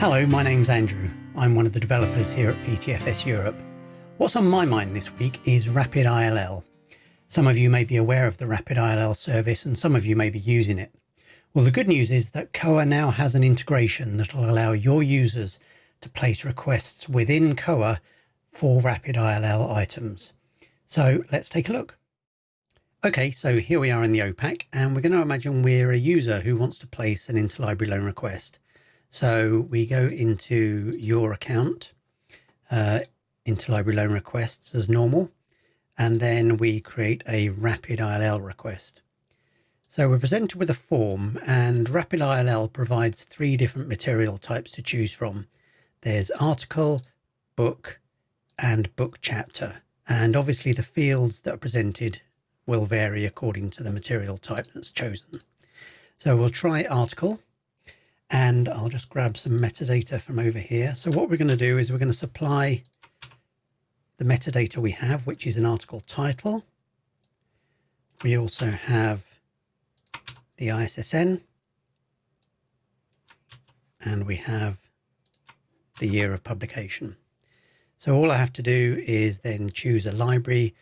Hello, my name's Andrew. I'm one of the developers here at PTFS Europe. What's on my mind this week is Rapid ILL. Some of you may be aware of the Rapid ILL service and some of you may be using it. Well, the good news is that Koha now has an integration that will allow your users to place requests within Koha for Rapid ILL items. So let's take a look. Okay, so here we are in the OPAC and we're going to imagine we're a user who wants to place an interlibrary loan request. So we go into your account, interlibrary loan requests as normal, and then we create a Rapid ILL request. So we're presented with a form, and Rapid ILL provides 3 different material types to choose from. There's article, book, and book chapter. And obviously the fields that are presented will vary according to the material type that's chosen. So we'll try article. And I'll just grab some metadata from over here. So what we're going to do is we're going to supply the metadata we have, which is an article title. We also have the ISSN, and we have the year of publication. So all I have to do is then choose a library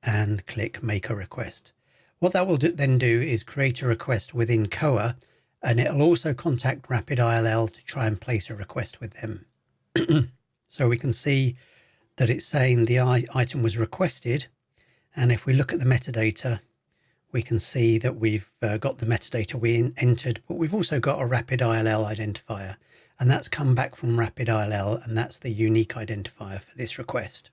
and click Make a Request. What that will then do is create a request within Koha, and it'll also contact Rapid ILL to try and place a request with them. So we can see that it's saying the item was requested. And if we look at the metadata, we can see that we've got the metadata we entered, but we've also got a Rapid ILL identifier. And that's come back from Rapid ILL, and that's the unique identifier for this request.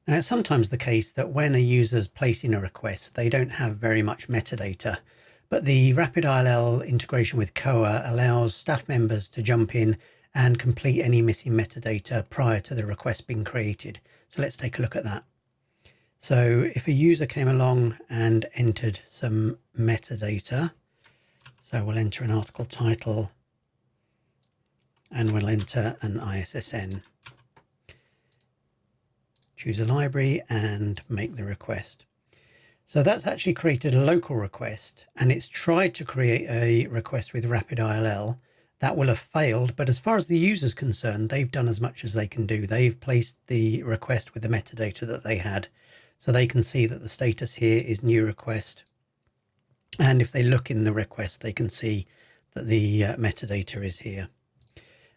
Now, it's sometimes the case that when a user's placing a request, they don't have very much metadata. But the Rapid ILL integration with Koha allows staff members to jump in and complete any missing metadata prior to the request being created. So let's take a look at that. So if a user came along and entered some metadata, so we'll enter an article title and we'll enter an ISSN. Choose a library and make the request. So that's actually created a local request, and it's tried to create a request with Rapid ILL. That will have failed, but as far as the user's concerned, they've done as much as they can do. They've placed the request with the metadata that they had. So they can see that the status here is new request. And if they look in the request, they can see that the metadata is here.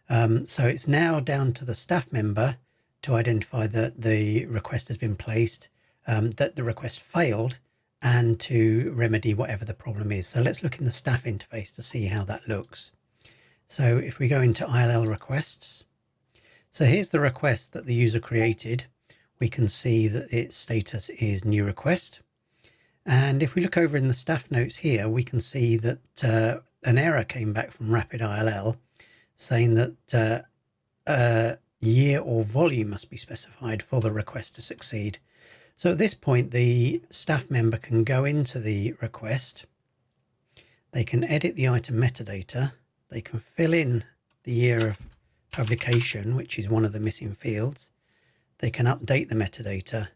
So it's now down to the staff member to identify that the request has been placed, that the request failed, and to remedy whatever the problem is. So let's look in the staff interface to see how that looks. So if we go into ILL requests, so here's the request that the user created. We can see that its status is new request. And if we look over in the staff notes here, we can see that an error came back from Rapid ILL saying that year or volume must be specified for the request to succeed. So at this point, the staff member can go into the request, they can edit the item metadata, they can fill in the year of publication, which is one of the missing fields, they can update the metadata,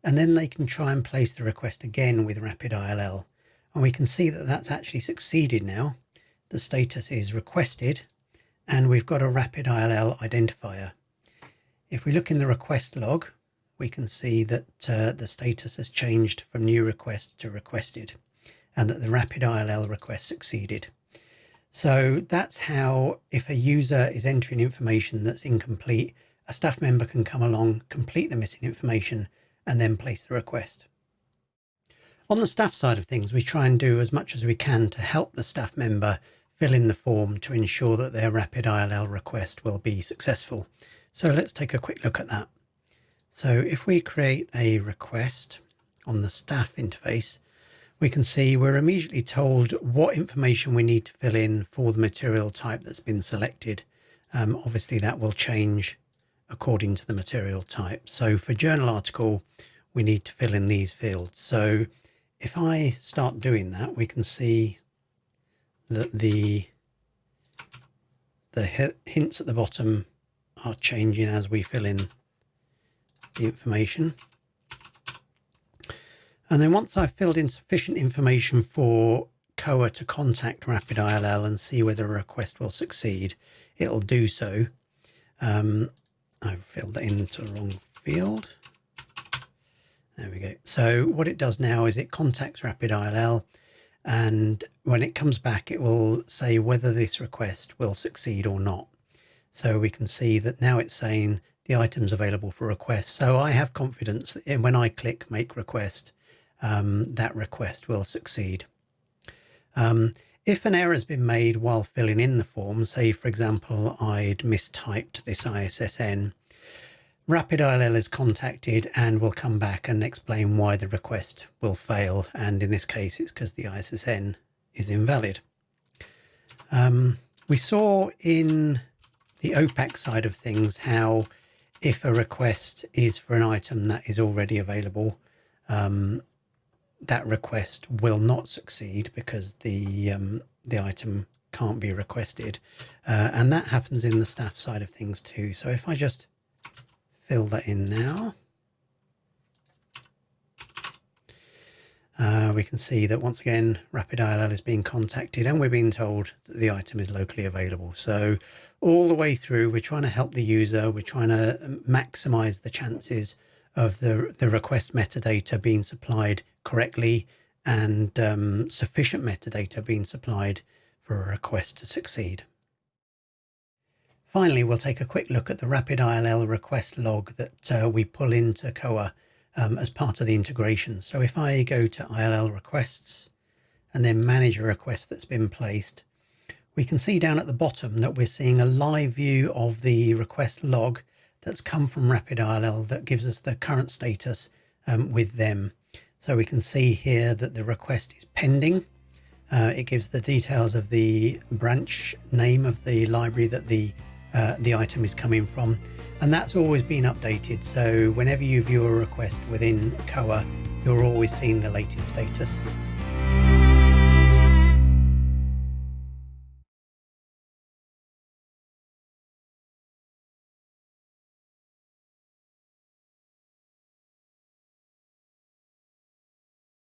and then they can try and place the request again with Rapid ILL. And we can see that that's actually succeeded now. The status is requested, and we've got a Rapid ILL identifier. If we look in the request log, we can see that the status has changed from new request to requested, and that the Rapid ILL request succeeded. So that's how, if a user is entering information that's incomplete, a staff member can come along, complete the missing information, and then place the request. On the staff side of things, we try and do as much as we can to help the staff member fill in the form to ensure that their Rapid ILL request will be successful. So let's take a quick look at that. So if we create a request on the staff interface, we can see we're immediately told what information we need to fill in for the material type that's been selected. Obviously that will change according to the material type. So for journal article, we need to fill in these fields. So if I start doing that, we can see that the hints at the bottom are changing as we fill in the information. And then once I've filled in sufficient information for Koha to contact RapidILL and see whether a request will succeed, it'll do so. I've filled that into the wrong field. There we go. So what it does now is it contacts RapidILL, and when it comes back, it will say whether this request will succeed or not. So we can see that now it's saying the item's available for request. So I have confidence that when I click make request, that request will succeed. If an error has been made while filling in the form, say for example I'd mistyped this ISSN, RapidILL is contacted and will come back and explain why the request will fail, and in this case it's because the ISSN is invalid. We saw in the OPAC side of things how if a request is for an item that is already available, that request will not succeed because the item can't be requested, and that happens in the staff side of things too. So if I just fill that in now, we can see that once again RapidILL is being contacted and we're being told that the item is locally available. So all the way through we're trying to help the user, we're trying to maximize the chances of the request metadata being supplied correctly and sufficient metadata being supplied for a request to succeed. Finally, we'll take a quick look at the RapidILL request log that we pull into Koha as part of the integration. So if I go to ILL requests and then manage a request that's been placed, we can see down at the bottom that we're seeing a live view of the request log that's come from RapidILL that gives us the current status with them. So we can see here that the request is pending. It gives the details of the branch name of the library that the item is coming from, and that's always been updated. So whenever you view a request within Koha, you're always seeing the latest status.